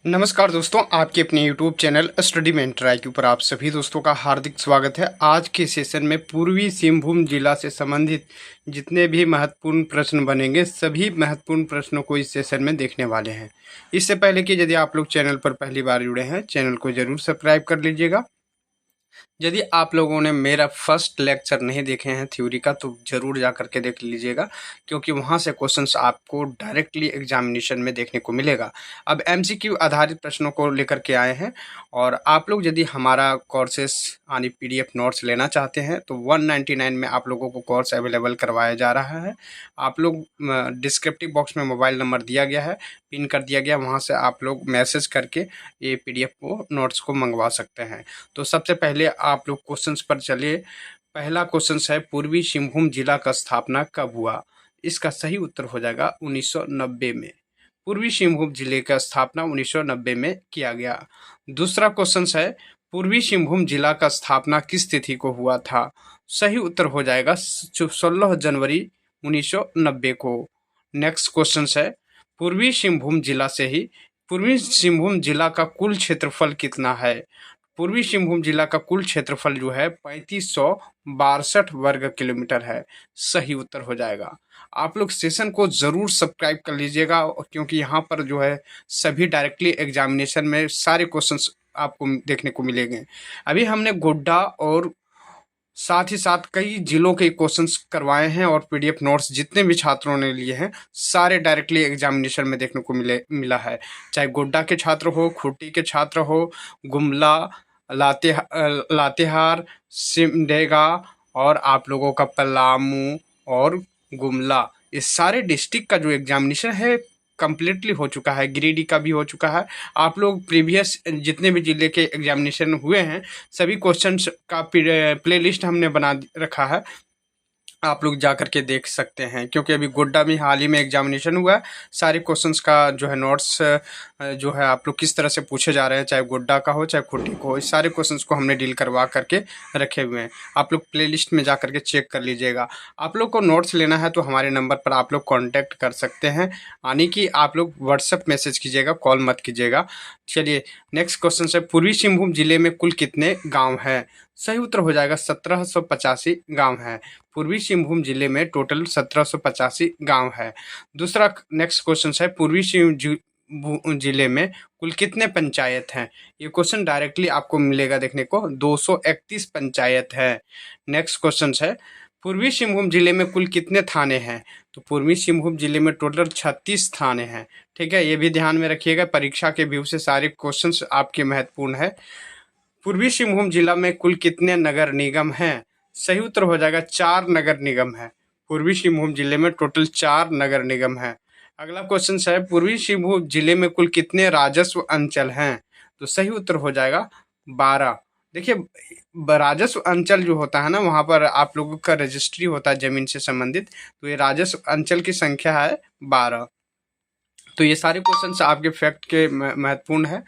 नमस्कार दोस्तों, आपके अपने YouTube चैनल स्टडी में ट्राई के ऊपर आप सभी दोस्तों का हार्दिक स्वागत है। आज के सेशन में पूर्वी सिंहभूम जिला से संबंधित जितने भी महत्वपूर्ण प्रश्न बनेंगे, सभी महत्वपूर्ण प्रश्नों को इस सेशन में देखने वाले हैं। इससे पहले कि यदि आप लोग चैनल पर पहली बार जुड़े हैं, चैनल को ज़रूर सब्सक्राइब कर लीजिएगा। यदि आप लोगों ने मेरा फर्स्ट लेक्चर नहीं देखे हैं थ्योरी का, तो ज़रूर जा करके देख लीजिएगा, क्योंकि वहाँ से क्वेश्चंस आपको डायरेक्टली एग्जामिनेशन में देखने को मिलेगा। अब एमसीक्यू आधारित प्रश्नों को लेकर के आए हैं, और आप लोग यदि हमारा कोर्सेस यानी पीडीएफ नोट्स लेना चाहते हैं तो 199 में आप लोगों को कोर्स अवेलेबल करवाया जा रहा है। आप लोग डिस्क्रिप्टिव बॉक्स में मोबाइल नंबर दिया गया है, पिन कर दिया गया, वहाँ से आप लोग मैसेज करके ये पीडीएफ को नोट्स को मंगवा सकते हैं। तो सबसे पहले आप लोग क्वेश्चंस पर चलिए। पहला क्वेश्चन है, पूर्वी सिंहभूम जिला का स्थापना कब हुआ? इसका सही उत्तर हो जाएगा 1990 में। पूर्वी सिंहभूम जिले का स्थापना 1990 में किया गया। दूसरा क्वेश्चन है, पूर्वी सिंहभूम जिला का स्थापना किस तिथि को हुआ था? सही उत्तर हो जाएगा 16 जनवरी 1990 को। नेक्स्ट क्वेश्चन है, पूर्वी सिंहभूम जिला से ही पूर्वी सिंहभूम जिला का कुल क्षेत्रफल कितना है? पूर्वी सिंहभूम जिला का कुल क्षेत्रफल जो है 3562 वर्ग किलोमीटर है। सही उत्तर हो जाएगा। आप लोग सेशन को ज़रूर सब्सक्राइब कर लीजिएगा, क्योंकि यहाँ पर जो है सभी डायरेक्टली एग्जामिनेशन में सारे क्वेश्चंस आपको देखने को मिलेंगे। अभी हमने गोड्डा और साथ ही साथ कई जिलों के क्वेश्चंस करवाए हैं, और पीडीएफ नोट्स जितने भी छात्रों ने लिए हैं सारे डायरेक्टली एग्जामिनेशन में देखने को मिला है। चाहे गोड्डा के छात्र हो, खूंटी के छात्र हो, गुमला, लातेहार, सिमडेगा, और आप लोगों का पलामू और गुमला, ये सारे डिस्ट्रिक्ट का जो एग्जामिनेशन है कम्प्लीटली हो चुका है। गिरिडीह का भी हो चुका है। आप लोग प्रीवियस जितने भी जिले के एग्जामिनेशन हुए हैं सभी क्वेश्चंस का प्लेलिस्ट हमने बना रखा है, आप लोग जा करके देख सकते हैं। क्योंकि अभी गोड्डा में हाल ही में एग्जामिनेशन हुआ है, सारे क्वेश्चंस का जो है नोट्स जो है आप लोग किस तरह से पूछे जा रहे हैं, चाहे गोड्डा का हो चाहे खूंटी को हो, इस सारे क्वेश्चंस को हमने डील करवा करके रखे हुए हैं। आप लोग प्लेलिस्ट में जा करके चेक कर लीजिएगा। आप लोग को नोट्स लेना है तो हमारे नंबर पर आप लोग कॉन्टैक्ट कर सकते हैं, यानी कि आप लोग व्हाट्सएप मैसेज कीजिएगा, कॉल मत कीजिएगा। चलिए नेक्स्ट क्वेश्चन है, पूर्वी सिंहभूम जिले में कुल कितने गाँव हैं? सही उत्तर हो जाएगा 1785 गाँव हैं। पूर्वी सिंहभूम जिले में टोटल 1785 गांव है। दूसरा नेक्स्ट क्वेश्चन है, पूर्वी सिंहभूम जिले में कुल कितने पंचायत हैं? ये क्वेश्चन डायरेक्टली आपको मिलेगा देखने को, 231 पंचायत है। नेक्स्ट क्वेश्चन है, पूर्वी सिंहभूम जिले में कुल कितने थाने हैं? तो पूर्वी सिंहभूम जिले में टोटल 36 थाने हैं। ठीक है, ये भी ध्यान में रखिएगा, परीक्षा के व्यू से सारे क्वेश्चन आपके महत्वपूर्ण है। पूर्वी सिंहभूम जिला में कुल कितने नगर निगम हैं? सही उत्तर हो जाएगा 4 नगर निगम है। पूर्वी सिंहभूम जिले में टोटल 4 नगर निगम है। अगला क्वेश्चन है, पूर्वी सिंहभूम जिले में कुल कितने राजस्व अंचल हैं? तो सही उत्तर हो जाएगा 12। देखिए, राजस्व अंचल जो होता है ना, वहाँ पर आप लोगों का रजिस्ट्री होता है जमीन से संबंधित, तो ये राजस्व अंचल की संख्या है 12। तो ये सारे क्वेश्चन आपके फैक्ट के महत्वपूर्ण है।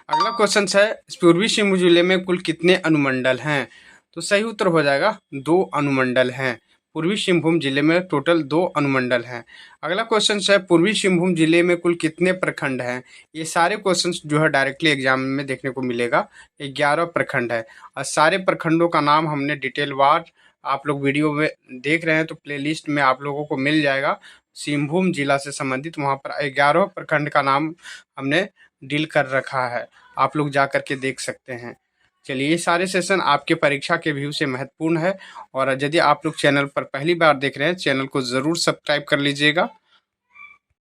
अगला क्वेश्चन है, पूर्वी सिंहभूम जिले में कुल कितने अनुमंडल हैं? तो सही उत्तर हो जाएगा 2 अनुमंडल हैं। पूर्वी सिंहभूम जिले में टोटल 2 अनुमंडल हैं। अगला क्वेश्चन है, पूर्वी सिंहभूम जिले में कुल कितने प्रखंड हैं? ये सारे क्वेश्चन जो है डायरेक्टली एग्जाम में देखने को मिलेगा। 11 प्रखंड है, और सारे प्रखंडों का नाम हमने डिटेल वार आप लोग वीडियो में देख रहे हैं तो प्लेलिस्ट में आप लोगों को मिल जाएगा। सिंहभूम जिला से संबंधित वहाँ पर 11 प्रखंड का नाम हमने डील कर रखा है, आप लोग जा करके देख सकते हैं। चलिए, ये सारे सेशन आपके परीक्षा के व्यू से महत्वपूर्ण है, और यदि आप लोग चैनल पर पहली बार देख रहे हैं, चैनल को ज़रूर सब्सक्राइब कर लीजिएगा।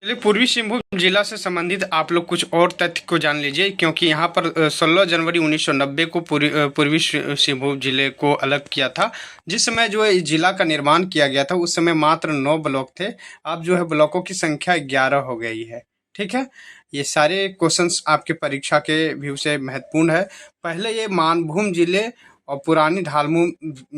चलिए, पूर्वी सिंहभूम जिला से संबंधित आप लोग कुछ और तथ्य को जान लीजिए, क्योंकि यहाँ पर 16 जनवरी 1990 को पूर्वी सिंहभूम जिले को अलग किया था। जिस समय जो है जिला का निर्माण किया गया था उस समय मात्र 9 ब्लॉक थे। अब जो है ब्लॉकों की संख्या 11 हो गई है। ठीक है, ये सारे क्वेश्चंस आपके परीक्षा के व्यू से महत्वपूर्ण है। पहले ये मानभूम जिले और पुरानी ढालमू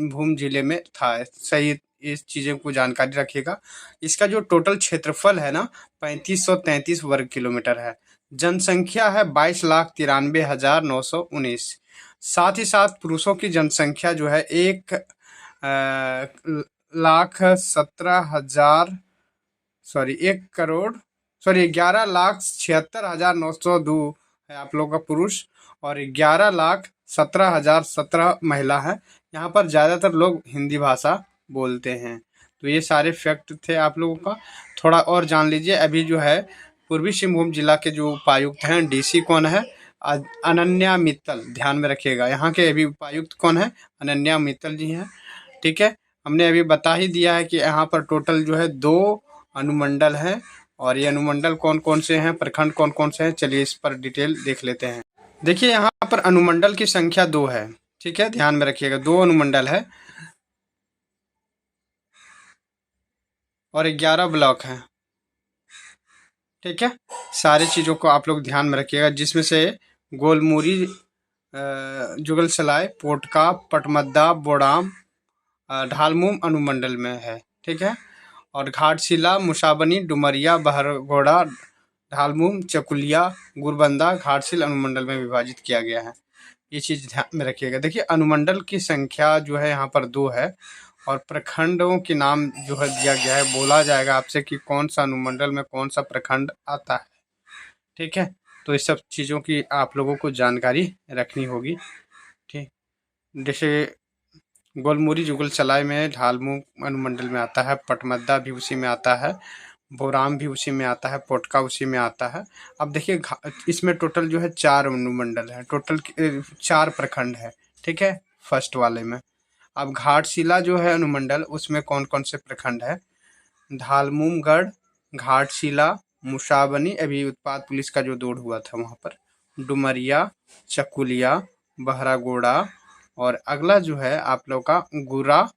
भूम जिले में था। सही, इस चीज़ों को जानकारी रखिएगा। इसका जो टोटल क्षेत्रफल है ना 3533 वर्ग किलोमीटर है। जनसंख्या है 22,93,919। साथ ही साथ पुरुषों की जनसंख्या जो है 1,17,000 11,76,902 है आप लोगों का पुरुष, और 11,17,017 महिला है। यहाँ पर ज़्यादातर लोग हिंदी भाषा बोलते हैं। तो ये सारे फैक्ट थे आप लोगों का। थोड़ा और जान लीजिए, अभी जो है पूर्वी सिंहभूम जिला के जो उपायुक्त हैं, डीसी कौन है? अनन्या मित्तल, ध्यान में रखिएगा। यहाँ के अभी उपायुक्त कौन है? अनन्या मित्तल जी हैं। ठीक है, हमने अभी बता ही दिया है कि यहाँ पर टोटल जो है 2 अनुमंडल हैं, और ये अनुमंडल कौन कौन से हैं, प्रखंड कौन कौन से हैं, चलिए इस पर डिटेल देख लेते हैं। देखिए यहाँ पर अनुमंडल की संख्या 2 है। ठीक है, ध्यान में रखिएगा, 2 अनुमंडल है और 11 ब्लॉक हैं। ठीक है, सारी चीज़ों को आप लोग ध्यान में रखिएगा, जिसमें से गोलमुरी, जुगलसराय, पोटका, पटमद्दा, बोड़ाम, ढालमुम अनुमंडल में है। ठीक है, और घाटशिला, मुसाबनी, डुमरिया, बहरगोड़ा, ढालमुम, चकुलिया, गुरबंदा, घाटशिल अनुमंडल में विभाजित किया गया है। ये चीज़ ध्यान में रखिएगा। देखिए अनुमंडल की संख्या जो है यहाँ पर 2 है, और प्रखंडों के नाम जो है दिया गया है। बोला जाएगा आपसे कि कौन सा अनुमंडल में कौन सा प्रखंड आता है। ठीक है, तो इस सब चीज़ों की आप लोगों को जानकारी रखनी होगी। ठीक, जैसे गोलमुरी जुगलसराय में ढालमुम अनुमंडल में आता है, पटमद्दा भी उसी में आता है, बोराम भी उसी में आता है, पोटका उसी में आता है। अब देखिए इसमें टोटल जो है 4 अनुमंडल है, टोटल 4 प्रखंड है। ठीक है, फर्स्ट वाले में। अब घाटशिला जो है अनुमंडल, उसमें कौन कौन से प्रखंड है? ढालमुमगढ़, घाटशिला, मुसाबनी, अभी उत्पाद पुलिस का जो दौड़ हुआ था वहाँ पर, डुमरिया, चकुलिया, बहरागोड़ा, और अगला जो है आप लोग का गुरा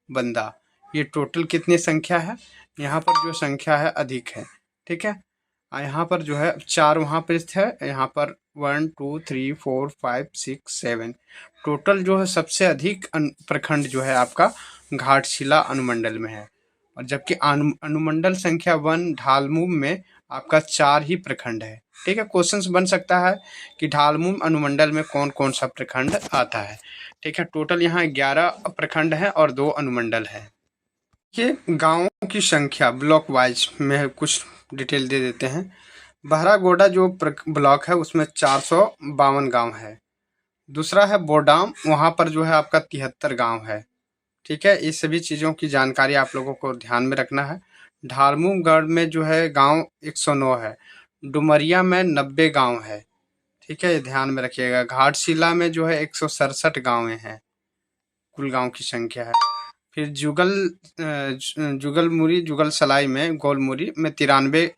बंदा। ये टोटल कितनी संख्या है? यहाँ पर जो संख्या है अधिक है। ठीक है, यहाँ पर जो है 4 वहाँ पर है, यहाँ पर 1 2 3 4 5 6 7 टोटल जो है सबसे अधिक प्रखंड जो है आपका घाटशिला अनुमंडल में है। और जबकि अनुमंडल संख्या 1 ढालमुम में आपका 4 ही प्रखंड है। ठीक है, क्वेश्चंस बन सकता है कि ढालमुम अनुमंडल में कौन कौन सा प्रखंड आता है। ठीक है, टोटल यहाँ 11 प्रखंड है और 2 अनुमंडल है। ये गाँवों की संख्या ब्लॉक वाइज में कुछ डिटेल दे देते हैं। बहरागोड़ा जो ब्लॉक है उसमें 452 गांव है। दूसरा है बोडाम, वहाँ पर जो है आपका 73 गांव है। ठीक है, इस सभी चीज़ों की जानकारी आप लोगों को ध्यान में रखना है। ढालमुमगढ़ में जो है गांव 109 है। डुमरिया में 90 गांव है। ठीक है, ये ध्यान में रखिएगा। घाटशिला में जो है 167 गाँव हैं, कुल गांव की संख्या है। फिर जुगलमुरी जुगलसराय में गोलमुरी में 93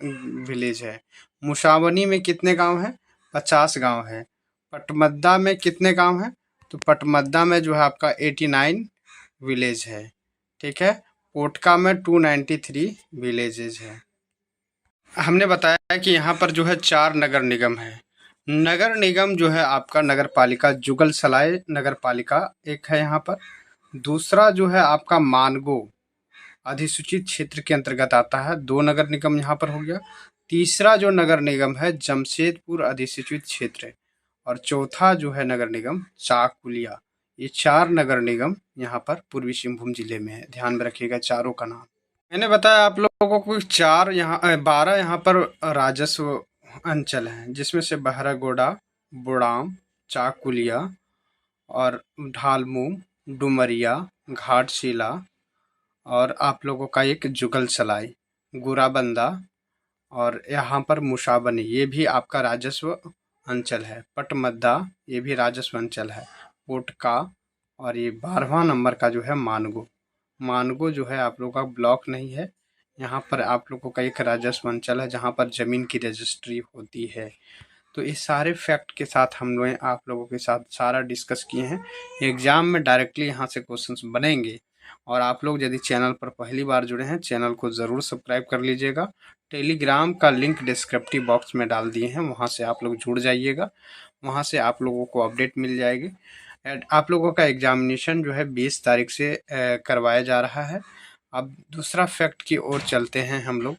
विलेज है। मुसाबनी में कितने गांव हैं? 50 गांव है। पटमद्दा में कितने गांव हैं? तो पटमद्दा में जो है आपका 89 विलेज है। ठीक है, पोटका में 293 विलेजेज है। हमने बताया कि यहाँ पर जो है 4 नगर निगम है। नगर निगम जो है आपका नगर पालिका जुगलसराय नगर पालिका एक है यहाँ पर। दूसरा जो है आपका मानगो अधिसूचित क्षेत्र के अंतर्गत आता है, 2 नगर निगम यहाँ पर हो गया। तीसरा जो नगर निगम है जमशेदपुर अधिसूचित क्षेत्र, और चौथा जो है नगर निगम चाकुलिया। ये 4 नगर निगम यहाँ पर पूर्वी सिंहभूम जिले में है। ध्यान में रखिएगा चारों का नाम। मैंने बताया आप लोगों को 12 यहाँ पर राजस्व अंचल हैं, जिसमें से बहरागोड़ा, बोड़ाम, चाकुलिया और ढालमुम, डुमरिया, घाटशिला, और आप लोगों का एक जुगलसराय, गुराबंदा, और यहाँ पर मुसाबनी, ये भी आपका राजस्व अंचल है। पटमद्दा, ये भी राजस्व अंचल है। पोटका, और ये 12वां नंबर का जो है मानगो। मानगो जो है आप लोगों का ब्लॉक नहीं है, यहाँ पर आप लोगों का एक राजस्व अंचल है जहाँ पर ज़मीन की रजिस्ट्री होती है। तो इस सारे फैक्ट के साथ हम लोग आप लोगों के साथ सारा डिस्कस किए हैं। एग्ज़ाम में डायरेक्टली यहाँ से क्वेश्चंस बनेंगे। और आप लोग यदि चैनल पर पहली बार जुड़े हैं, चैनल को ज़रूर सब्सक्राइब कर लीजिएगा। टेलीग्राम का लिंक डिस्क्रिप्टिव बॉक्स में डाल दिए हैं, वहाँ से आप लोग जुड़ जाइएगा। वहाँ से आप लोगों को अपडेट मिल जाएगी। आप लोगों का एग्जामिनेशन जो है 20 तारीख से करवाया जा रहा है। अब दूसरा फैक्ट की ओर चलते हैं हम लोग।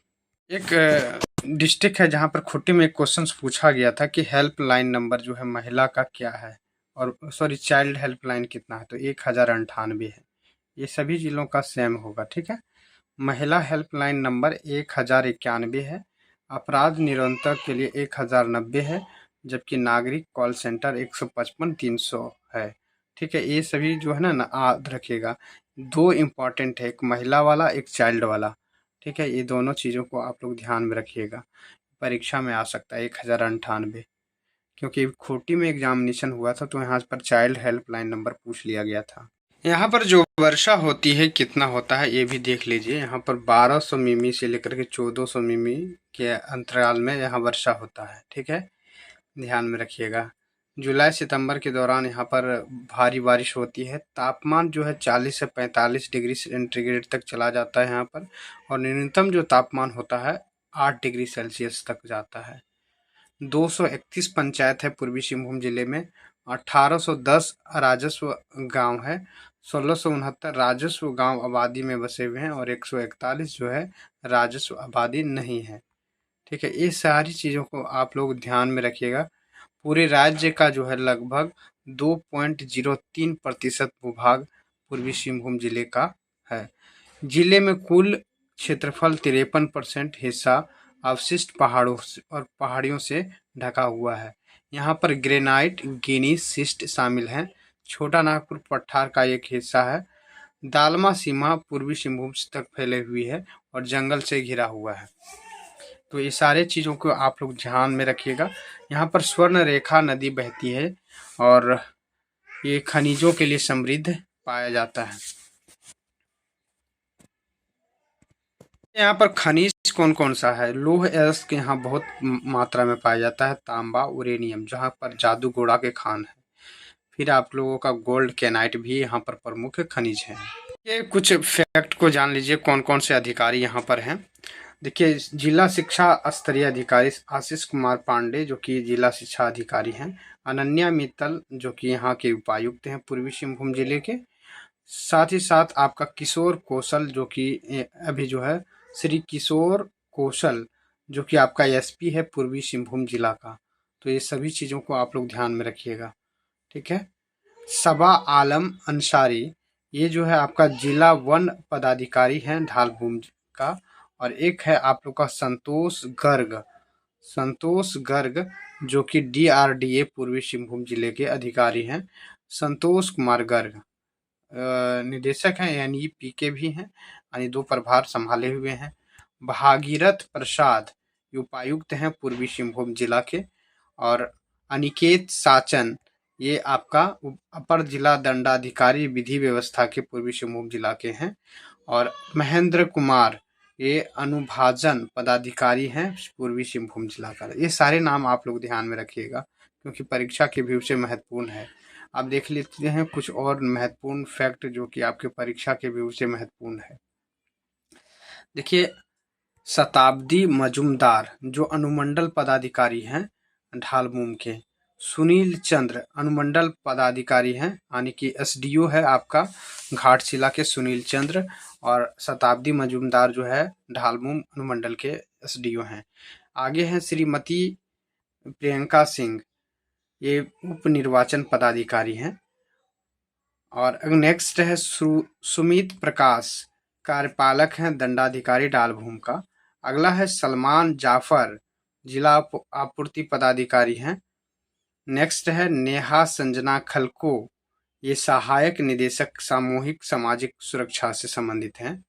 एक डिस्ट्रिक्ट है जहाँ पर खुट्टी में एक क्वेश्चन पूछा गया था कि हेल्पलाइन नंबर जो है महिला का क्या है, और सॉरी चाइल्ड हेल्पलाइन कितना है, तो 1098 है। ये सभी जिलों का सेम होगा। ठीक है, महिला हेल्पलाइन नंबर 1091 है। अपराध निरंतर के लिए 1090 है। जबकि नागरिक कॉल सेंटर 155-300 है। ठीक है, ये सभी जो है ना याद रखिएगा। 2 इम्पॉर्टेंट है, एक महिला वाला, एक चाइल्ड वाला। ठीक है, ये दोनों चीज़ों को आप लोग ध्यान में रखिएगा। परीक्षा में आ सकता है 1098, क्योंकि खूंटी में एग्जामिनेशन हुआ था तो यहाँ पर चाइल्ड हेल्पलाइन नंबर पूछ लिया गया था। यहाँ पर जो वर्षा होती है कितना होता है ये भी देख लीजिए। यहाँ पर 1200 मिमी से लेकर के 1400 मिमी के अंतराल में यहाँ वर्षा होता है। ठीक है, ध्यान में रखिएगा। जुलाई सितंबर के दौरान यहाँ पर भारी बारिश होती है। तापमान जो है 40 से 45 डिग्री सेंटीग्रेड तक चला जाता है यहाँ पर, और न्यूनतम जो तापमान होता है 8 डिग्री सेल्सियस तक जाता है। 231 पंचायत है पूर्वी सिंहभूम जिले में। 1810 राजस्व गांव है। 1669 राजस्व गांव आबादी में बसे हुए हैं, और 141 जो है राजस्व आबादी नहीं है। ठीक है, ये सारी चीज़ों को आप लोग ध्यान में रखिएगा। पूरे राज्य का जो है लगभग 2.03% भूभाग पूर्वी सिंहभूम जिले का है। जिले में कुल क्षेत्रफल 53% हिस्सा अवशिष्ट पहाड़ों और पहाड़ियों से ढका हुआ है। यहाँ पर ग्रेनाइट गिनीज शिस्ट शामिल हैं। छोटा नागपुर पठार का एक हिस्सा है। दालमा सीमा पूर्वी सिंहभूम तक फैले हुई है और जंगल से घिरा हुआ है। तो ये सारे चीज़ों को आप लोग ध्यान में रखिएगा। यहाँ पर स्वर्ण रेखा नदी बहती है और ये खनिजों के लिए समृद्ध पाया जाता है। यहाँ पर खनिज कौन कौन सा है? लौह अयस्क यहाँ बहुत मात्रा में पाया जाता है। तांबा, यूरेनियम, जहाँ पर जादू गोड़ा के खान है। फिर आप लोगों का गोल्ड, कैनाइट भी यहाँ पर प्रमुख खनिज है। ये कुछ फैक्ट को जान लीजिए कौन कौन से अधिकारी यहाँ पर हैं। देखिए, जिला शिक्षा स्तरीय अधिकारी आशीष कुमार पांडे जो कि जिला शिक्षा अधिकारी हैं। अनन्या मित्तल जो कि यहाँ के उपायुक्त हैं पूर्वी सिंहभूम जिले के। साथ ही साथ आपका किशोर कौशल जो कि अभी जो है श्री किशोर कौशल जो कि आपका एसपी है पूर्वी सिंहभूम जिला का। तो ये सभी चीज़ों को आप लोग ध्यान में रखिएगा। ठीक है, सबा आलम अंसारी ये जो है आपका जिला वन पदाधिकारी हैं ढालभूम का। और एक है आप लोग का संतोष गर्ग जो कि DRDA पूर्वी सिंहभूम जिले के अधिकारी हैं। संतोष कुमार गर्ग निदेशक हैं, यानी PK भी हैं, यानी 2 प्रभार संभाले हुए हैं। भागीरथ प्रसाद उपायुक्त हैं पूर्वी सिंहभूम जिला के। और अनिकेत साचन ये आपका अपर जिला दंडाधिकारी विधि व्यवस्था के पूर्वी सिंहभूम जिला के हैं। और महेंद्र कुमार ये अनुभाजन पदाधिकारी हैं पूर्वी सिंहभूम जिला का। ये सारे नाम आप लोग ध्यान में रखिएगा क्योंकि परीक्षा के व्यू से महत्वपूर्ण है। आप देख लेते हैं कुछ और महत्वपूर्ण फैक्ट जो कि आपके परीक्षा के व्यू से महत्वपूर्ण है। देखिए, शताब्दी मजुमदार जो अनुमंडल पदाधिकारी हैं ढालभूम के। सुनील चंद्र अनुमंडल पदाधिकारी हैं, यानी कि SDO है आपका घाटशिला के सुनील चंद्र। और शताब्दी मजुमदार जो है ढालभूम अनुमंडल के SDO हैं। आगे हैं श्रीमती प्रियंका सिंह ये उप निर्वाचन पदाधिकारी हैं। और नेक्स्ट है सुमित प्रकाश कार्यपालक हैं दंडाधिकारी ढालभूम का। अगला है सलमान जाफर जिला आपूर्ति पदाधिकारी हैं। नेक्स्ट है नेहा संजना खलको ये सहायक निदेशक सामूहिक सामाजिक सुरक्षा से संबंधित हैं।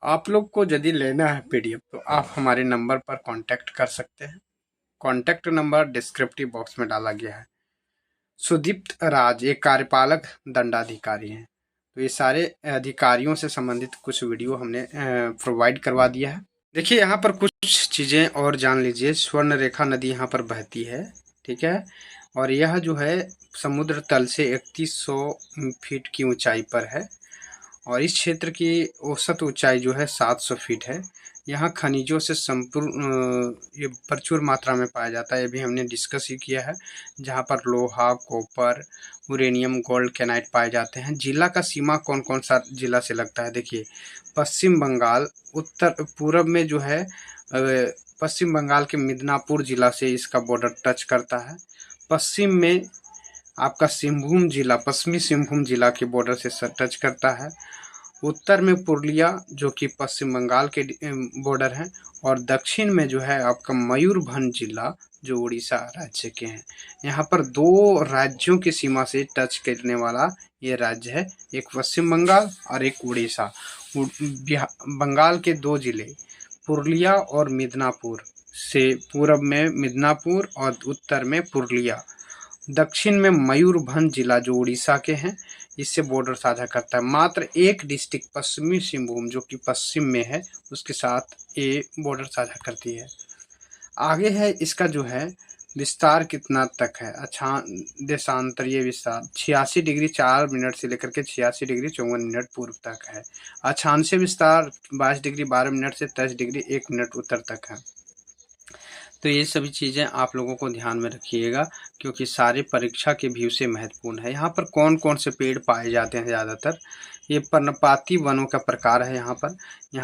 आप लोग को यदि लेना है PDF तो आप हमारे नंबर पर कांटेक्ट कर सकते हैं। कांटेक्ट नंबर डिस्क्रिप्टिव बॉक्स में डाला गया है। सुदीप्त राज एक कार्यपालक दंडाधिकारी हैं। तो ये सारे अधिकारियों से संबंधित कुछ वीडियो हमने प्रोवाइड करवा दिया है। देखिए, यहाँ पर कुछ चीज़ें और जान लीजिए। स्वर्ण रेखा नदी यहाँ पर बहती है। ठीक है, और यह जो है समुद्र तल से 3100 फीट की ऊंचाई पर है। और इस क्षेत्र की औसत ऊंचाई जो है 700 फीट है। यहाँ खनिजों से संपूर्ण ये प्रचुर मात्रा में पाया जाता है, ये भी हमने डिस्कस ही किया है। जहाँ पर लोहा, कॉपर, यूरेनियम, गोल्ड, कैनाइट पाए जाते हैं। जिला का सीमा कौन कौन सा जिला से लगता है? देखिए, पश्चिम बंगाल उत्तर पूर्व में जो है पश्चिम बंगाल के मिदनापुर जिला से इसका बॉर्डर टच करता है। पश्चिम में आपका सिंहभूम जिला, पश्चिमी सिंहभूम जिला के बॉर्डर से टच करता है। उत्तर में पुरुलिया जो कि पश्चिम बंगाल के बॉर्डर है। और दक्षिण में जो है आपका मयूरभंज जिला जो उड़ीसा राज्य के हैं। यहाँ पर 2 राज्यों की सीमा से टच करने वाला ये राज्य है, एक पश्चिम बंगाल और एक उड़ीसा। बंगाल के 2 जिले पुरुलिया और मिदनापुर से पूर्व में मिदनापुर और उत्तर में पुरुलिया, दक्षिण में मयूरभंज जिला जो उड़ीसा के हैं, इससे बॉर्डर साझा करता है। मात्र एक डिस्ट्रिक्ट पश्चिमी सिंहभूम जो कि पश्चिम में है, उसके साथ ये बॉर्डर साझा करती है। आगे है इसका जो है विस्तार कितना तक है, अच्छा देशांतरीय विस्तार 86 डिग्री 4 मिनट से लेकर के 86 डिग्री 54 मिनट पूर्व तक है। अक्षांशीय विस्तार 22 डिग्री 12 मिनट से 23 डिग्री 1 मिनट उत्तर तक है। तो ये सभी चीज़ें आप लोगों को ध्यान में रखिएगा, क्योंकि सारे परीक्षा के व्यू से महत्वपूर्ण है। यहाँ पर कौन कौन से पेड़ पाए जाते हैं ज़्यादातर, ये पर्णपाती वनों का प्रकार है। यहाँ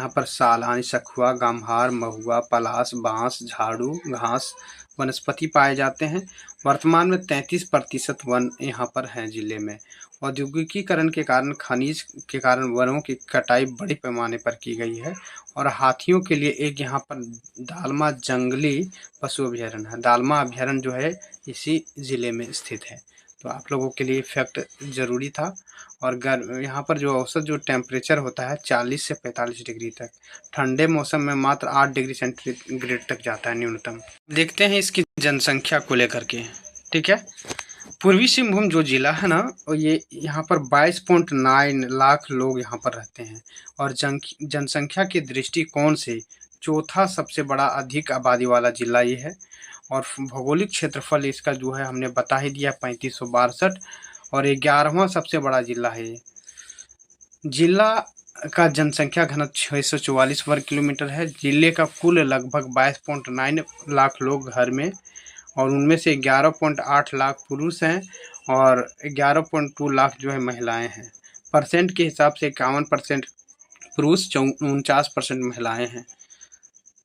पर सालानी, सखुआ, गम्हार, महुआ, पलाश, बांस, झाड़ू, घास वनस्पति पाए जाते हैं। वर्तमान में 33% वन यहाँ पर हैं जिले में। औद्योगिकीकरण के कारण, खनिज के कारण वनों की कटाई बड़े पैमाने पर की गई है। और हाथियों के लिए एक यहाँ पर दालमा जंगली पशु अभयारण्य है। दालमा अभयारण्य जो है इसी ज़िले में स्थित है। तो आप लोगों के लिए फैक्ट ज़रूरी था। और यहाँ पर जो औसत जो टेम्परेचर होता है 40 से 45 डिग्री तक, ठंडे मौसम में मात्र 8 डिग्री सेंटीग्रेड तक जाता है न्यूनतम। देखते हैं इसकी जनसंख्या को लेकर के, ठीक है। पूर्वी सिंहभूम जो जिला है ना, और ये यहाँ पर 22.9 लाख लोग यहाँ पर रहते हैं। और जनसंख्या के दृष्टिकोण से चौथा सबसे बड़ा अधिक आबादी वाला जिला ये है। और भौगोलिक क्षेत्रफल इसका जो है हमने बता ही दिया 3562, और 11वां सबसे बड़ा जिला है ये। जिला का जनसंख्या घनत्व 644 वर्ग किलोमीटर है। जिले का कुल लगभग 22.9 लाख लोग घर में, और उनमें से 11.8 लाख पुरुष हैं और 11.2 लाख जो है महिलाएं हैं। परसेंट के हिसाब से 51% पुरुष, 49% महिलाएं हैं,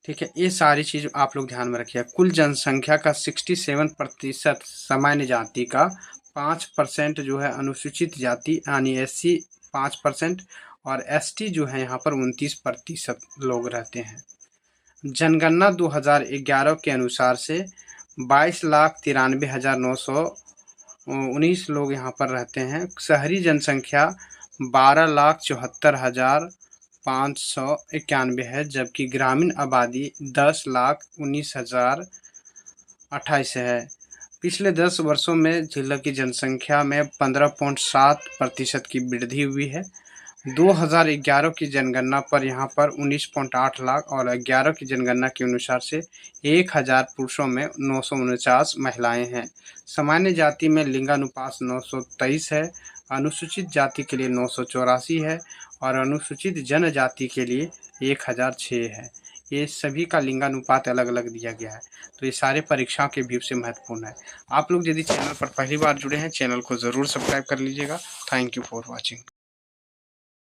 ठीक है। ये सारी चीज़ आप लोग ध्यान में रखिए। कुल जनसंख्या का 67% सामान्य जाति का, 5% जो है अनुसूचित जाति यानी SC 5%, और ST जो है यहाँ पर 29% लोग रहते हैं। जनगणना 2011 के अनुसार से 22,93,919 लोग यहाँ पर रहते हैं। शहरी जनसंख्या 12,74,591 है, जबकि ग्रामीण आबादी 10,19,028 है। पिछले 10 वर्षों में जिले की जनसंख्या में 15.7% की वृद्धि हुई है। 2011 की जनगणना पर यहाँ पर 19.8 लाख और 11 की जनगणना के अनुसार से 1000 पुरुषों में 949 महिलाएं हैं। सामान्य जाति में लिंगानुपात 923 है, अनुसूचित जाति के लिए 984 है, और अनुसूचित जनजाति के लिए 1006 है। ये सभी का लिंगानुपात अलग अलग दिया गया है। तो ये सारे परीक्षाओं के व्यू से महत्वपूर्ण है। आप लोग यदि चैनल पर पहली बार जुड़े हैं, चैनल को ज़रूर सब्सक्राइब कर लीजिएगा। Thank you for watching.